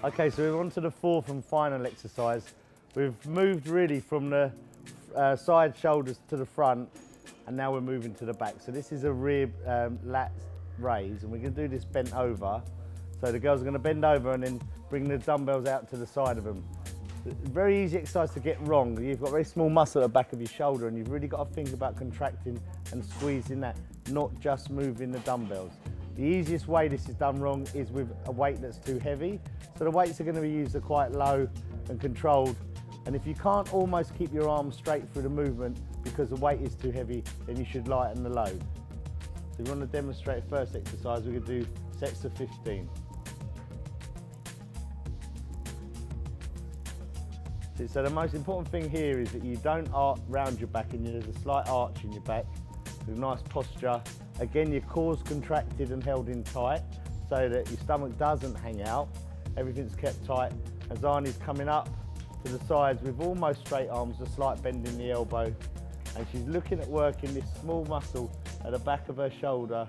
Okay, so we're on to the fourth and final exercise. We've moved really from the side shoulders to the front, and now we're moving to the back. So this is a rear lat raise, and we're going to do this bent over. So the girls are going to bend over and then bring the dumbbells out to the side of them. Very easy exercise to get wrong. You've got very small muscle at the back of your shoulder, and you've really got to think about contracting and squeezing that, not just moving the dumbbells. The easiest way this is done wrong is with a weight that's too heavy. So the weights are going to be used are quite low and controlled. And if you can't almost keep your arms straight through the movement because the weight is too heavy, then you should lighten the load. So we want to demonstrate first exercise. We're going to do sets of 15. So the most important thing here is that you don't arc round your back, and there's a slight arch in your back. With nice posture. Again, your core's contracted and held in tight so that your stomach doesn't hang out. Everything's kept tight. As Arnie's coming up to the sides with almost straight arms, a slight bend in the elbow, and she's looking at working this small muscle at the back of her shoulder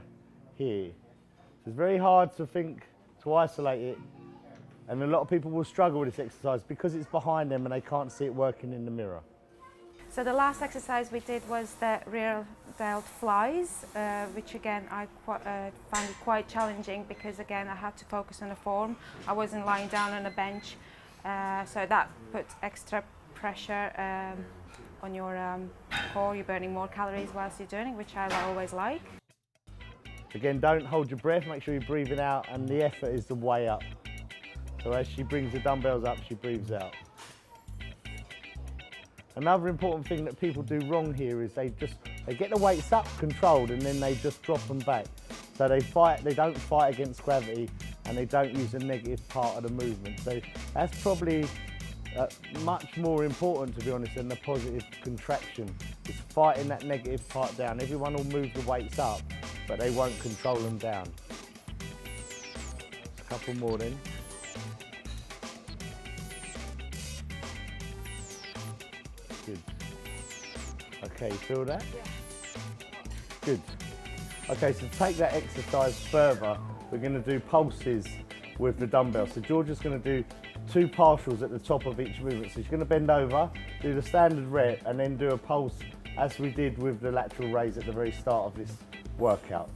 here. So it's very hard to isolate it, and a lot of people will struggle with this exercise because it's behind them and they can't see it working in the mirror. So the last exercise we did was the rear delt flies, which again I found it quite challenging because again I had to focus on the form. I wasn't lying down on a bench, so that puts extra pressure on your core. You're burning more calories whilst you're doing it, which I always like. Again, don't hold your breath, make sure you're breathing out, and the effort is the way up. So as she brings the dumbbells up, she breathes out. Another important thing that people do wrong here is they get the weights up controlled and then they just drop them back. So they don't fight against gravity, and they don't use the negative part of the movement. So that's probably much more important, to be honest, than the positive contraction. It's fighting that negative part down. Everyone will move the weights up, but they won't control them down. A couple more then. Good. Okay, you feel that? Yeah. Good. Okay, so to take that exercise further, we're going to do pulses with the dumbbells. So Georgia's going to do 2 partials at the top of each movement. So she's going to bend over, do the standard rep, and then do a pulse as we did with the lateral raise at the very start of this workout.